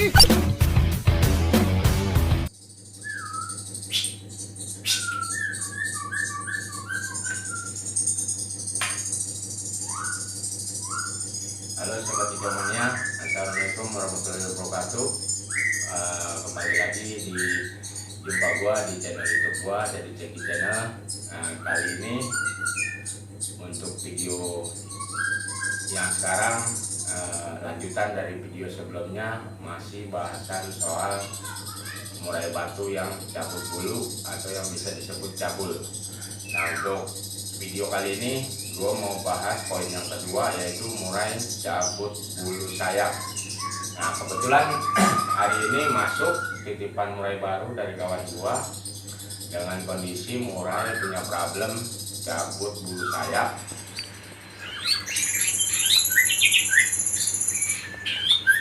Halo sobat hijauannya, assalamualaikum warahmatullahi wabarakatuh. Kembali lagi di jumpa gua di channel YouTube gua dari Ceki Channel. Kali ini untuk video yang sekarang lanjutan dari video sebelumnya, masih bahasan soal murai batu yang cabut bulu atau yang bisa disebut cabul. Nah, untuk video kali ini gue mau bahas poin yang kedua, yaitu murai cabut bulu sayap. Nah, kebetulan hari ini masuk titipan murai baru dari kawan gua dengan kondisi murai punya problem cabut bulu sayap.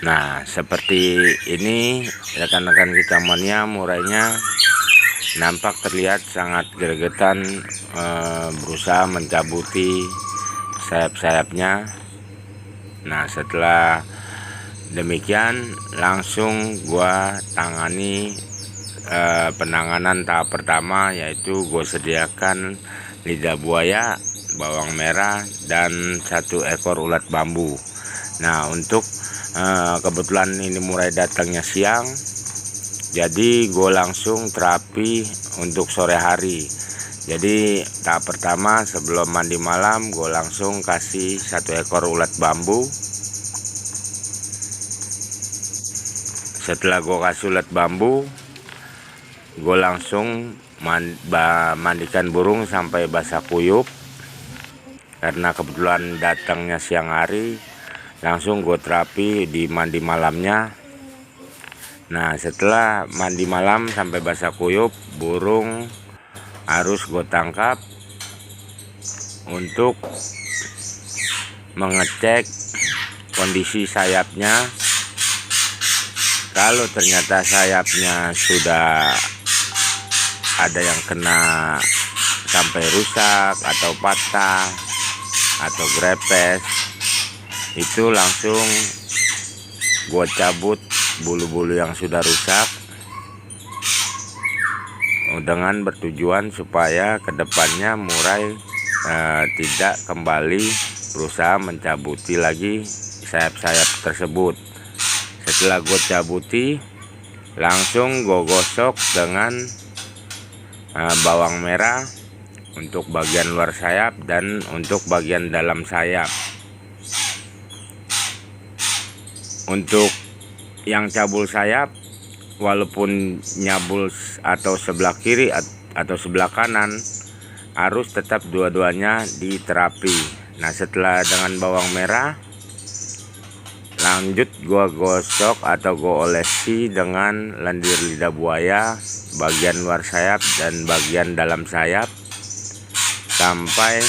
Nah, seperti ini rekan-rekan kita mania, murainya nampak terlihat sangat gregetan, berusaha mencabuti sayap-sayapnya. Nah, setelah demikian langsung gua tangani penanganan tahap pertama, yaitu gue sediakan lidah buaya, bawang merah, dan 1 ekor ulat bambu. Nah, untuk kebetulan ini murai datangnya siang, jadi gue langsung terapi untuk sore hari. Jadi tahap pertama sebelum mandi malam gue langsung kasih 1 ekor ulat bambu. Setelah gue kasih ulat bambu, gue langsung mandikan burung sampai basah kuyup. Karena kebetulan datangnya siang hari, langsung gue terapi di mandi malamnya. Nah, setelah mandi malam sampai basah kuyup, burung harus gue tangkap untuk mengecek kondisi sayapnya. Kalau ternyata sayapnya sudah ada yang kena sampai rusak atau patah atau grepes, itu langsung gue cabut bulu-bulu yang sudah rusak, dengan bertujuan supaya kedepannya murai tidak kembali berusaha mencabuti lagi sayap-sayap tersebut. Setelah gue cabuti, langsung gue gosok dengan bawang merah untuk bagian luar sayap dan untuk bagian dalam sayap. Untuk yang cabul sayap, walaupun nyabul atau sebelah kiri atau sebelah kanan, harus tetap dua-duanya diterapi. Nah, setelah dengan bawang merah, lanjut gua gosok atau gua olesi dengan lendir lidah buaya bagian luar sayap dan bagian dalam sayap sampai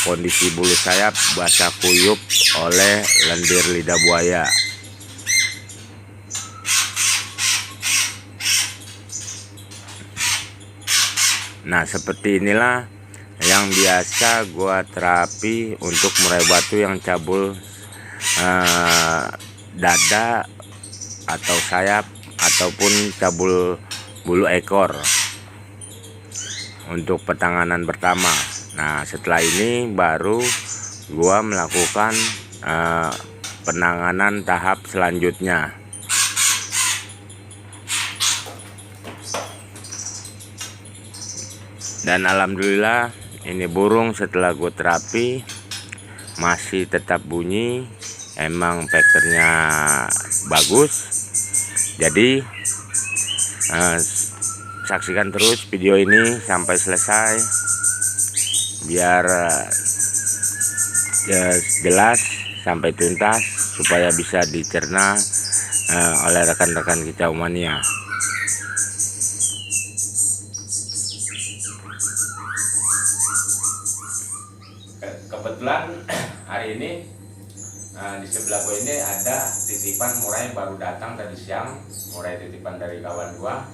kondisi bulu sayap basah kuyup oleh lendir lidah buaya. Nah, seperti inilah yang biasa gua terapi untuk murai batu yang cabul dada atau sayap ataupun cabul bulu ekor untuk penanganan pertama. Nah, setelah ini baru gua melakukan penanganan tahap selanjutnya. Dan alhamdulillah ini burung setelah gue terapi masih tetap bunyi, emang patternnya bagus. Jadi saksikan terus video ini sampai selesai biar jelas sampai tuntas supaya bisa dicerna oleh rekan-rekan kita mania. Kebetulan hari ini di sebelah gue ini ada titipan murai baru datang tadi siang, murai titipan dari kawan gua,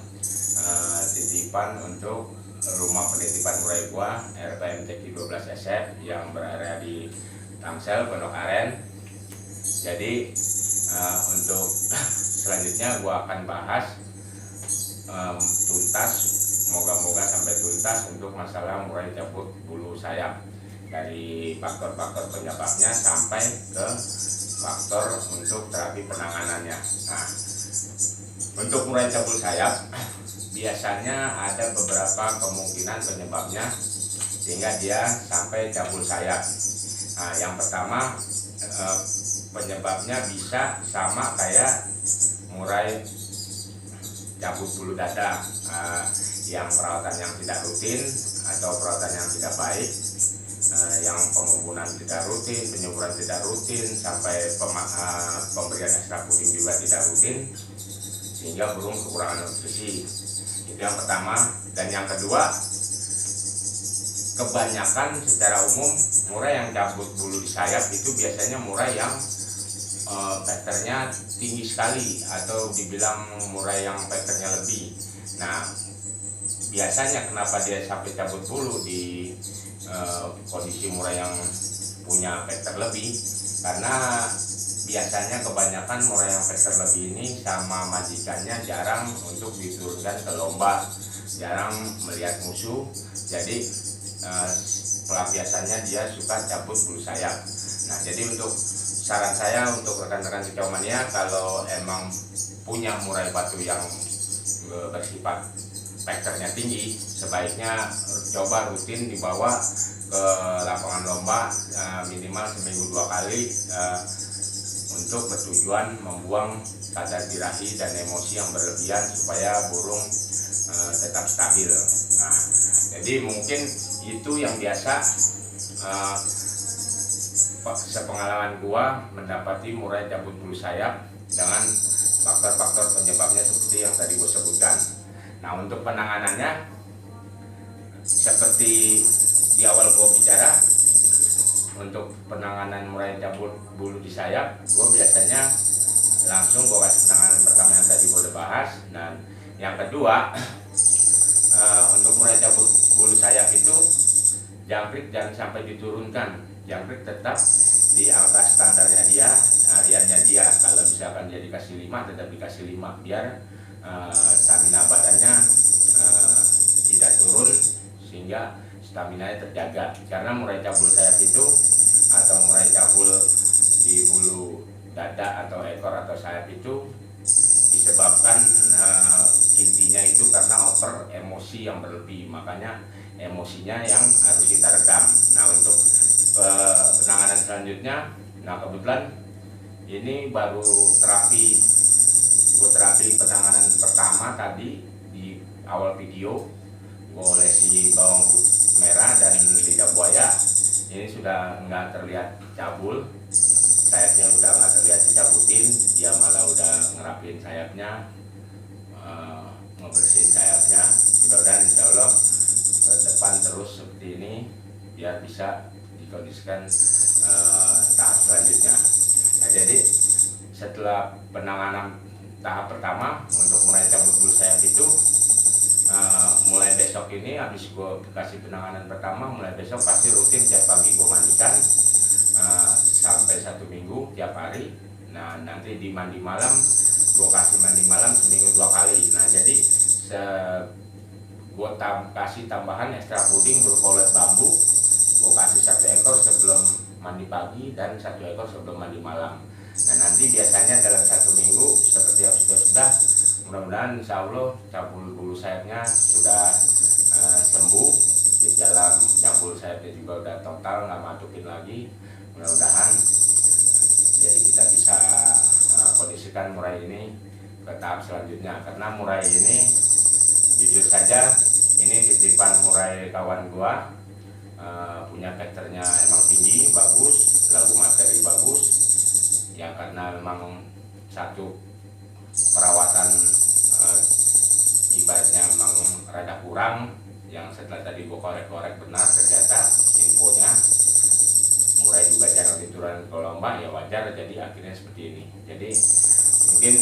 titipan untuk rumah penitipan murai gua RPM Ceki 12 SF yang berada di Tangsel, Pondok Aren. Jadi Untuk selanjutnya gua akan bahas tuntas, moga-moga sampai tuntas untuk masalah murai cabut bulu sayap, dari faktor-faktor penyebabnya sampai ke faktor untuk terapi penanganannya. Nah, untuk murai cabut sayap biasanya ada beberapa kemungkinan penyebabnya sehingga dia sampai cabul sayap. Nah, yang pertama penyebabnya bisa sama kayak murai cabut bulu dada, yang perawatan yang tidak rutin atau perawatan yang tidak baik, yang pengumpulan tidak rutin, penyemburan tidak rutin, sampai pemberian ekstra puding juga tidak rutin, sehingga burung kekurangan nutrisi. Itu yang pertama. Dan yang kedua, kebanyakan secara umum murai yang cabut bulu di sayap itu biasanya murai yang patternnya tinggi sekali, atau dibilang murai yang patternnya lebih. Nah, biasanya kenapa dia sampai cabut bulu di kondisi murai yang punya pattern lebih, karena biasanya kebanyakan murai yang pattern lebih ini sama majikannya jarang untuk diturunkan ke lomba, jarang melihat musuh, jadi pelampiasannya dia suka cabut bulu sayap. Nah, jadi untuk saran saya untuk rekan-rekan kicau mania, kalau emang punya murai batu yang bersifat patternnya tinggi, sebaiknya coba rutin dibawa ke lapangan lomba minimal seminggu 2 kali, untuk bertujuan membuang kadar birahi dan emosi yang berlebihan supaya burung tetap stabil. Nah, jadi mungkin itu yang biasa sepengalaman gua mendapati murai cabut bulu sayap dengan faktor-faktor penyebabnya seperti yang tadi gua sebutkan. Nah, untuk penanganannya seperti di awal gua bicara, untuk penanganan murai cabut bulu di sayap, gua biasanya langsung gua kasih penanganan pertama yang tadi gua udah bahas. Dan yang kedua, untuk murai cabut bulu sayap itu jangkrik jangan sampai diturunkan. Jangkrik tetap di angka standarnya dia, hariannya dia. Kalau misalkan dia dikasih 5, tetap dikasih 5, biar stamina badannya tidak turun, sehingga stamina-nya terjaga. Karena murai cabul sayap itu atau murai cabul di bulu dada atau ekor atau sayap itu disebabkan intinya itu karena over emosi yang berlebih, makanya emosinya yang harus kita redam. Nah, untuk penanganan selanjutnya, nah kebetulan ini baru terapi penanganan pertama tadi di awal video, gue olesi bawang merah dan lidah buaya. Ini sudah nggak terlihat cabul, sayapnya udah nggak terlihat dicabutin, dia malah udah ngerapin sayapnya, ngebersihin sayapnya. Mudah-mudahan insya Allah ke depan terus seperti ini biar bisa dikondisikan tahap selanjutnya. Nah, jadi setelah penanganan tahap pertama untuk murai cabut bulu sayap itu, mulai besok ini habis gue kasih penanganan pertama, mulai besok pasti rutin tiap pagi gue mandikan sampai 1 minggu tiap hari. Nah, nanti di mandi malam gue kasih mandi malam seminggu 2 kali. Nah, jadi gue kasih tambahan ekstra puding berupa ulet bambu. Gue kasih 1 ekor sebelum mandi pagi dan 1 ekor sebelum mandi malam. Nah, nanti biasanya dalam 1 minggu seperti yang sudah, mudah-mudahan insya Allah cabul bulu sayapnya sudah sembuh. Di dalam cabul sayapnya juga udah total, nggak matukin lagi. Mudah-mudahan jadi kita bisa kondisikan murai ini ke tahap selanjutnya. Karena murai ini jujur saja ini titipan murai kawan gua, punya patternnya emang tinggi, bagus, lagu materi bagus ya, karena memang satu perawatan ibaratnya memang rada kurang, yang setelah tadi gua korek-korek benar ternyata infonya murai juga jarang diturunkan ke lomba, ya wajar jadi akhirnya seperti ini. Jadi mungkin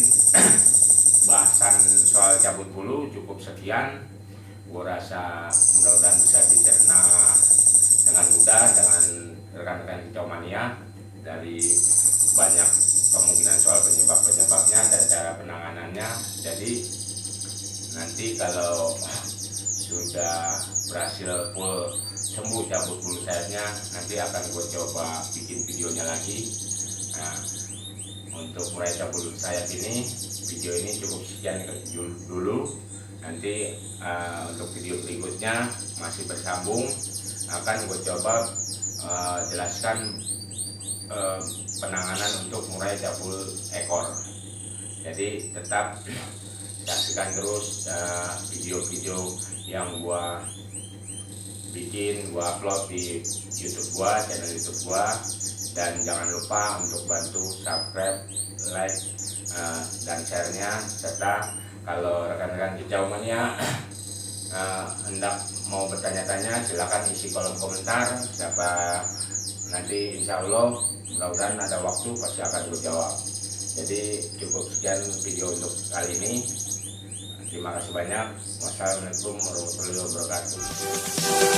bahasan soal cabut bulu cukup sekian. Gua rasa mudah-mudahan bisa dicerna dengan mudah dengan rekan-rekan kicau mania. Dari banyak kemungkinan soal penyebabnya dan cara penanganannya. Jadi nanti kalau sudah berhasil full sembuh cabut bulu sayapnya, nanti akan gue coba bikin videonya lagi. Nah, untuk mulai cabut bulu sayap ini, video ini cukup sekian dulu. Nanti untuk video berikutnya masih bersambung, akan gue coba jelaskan penanganan untuk murai cabul ekor. Jadi tetap saksikan terus video-video yang gua bikin, gua upload di YouTube gua, channel YouTube gua, dan jangan lupa untuk bantu subscribe, like, dan share-nya. Serta kalau rekan-rekan Kicau Mania hendak mau bertanya-tanya, silakan isi kolom komentar. Siapa nanti insya Allah mudah-mudahan ada waktu pasti akan gue jawab. Jadi cukup sekian video untuk kali ini. Terima kasih banyak. Wassalamualaikum warahmatullahi wabarakatuh.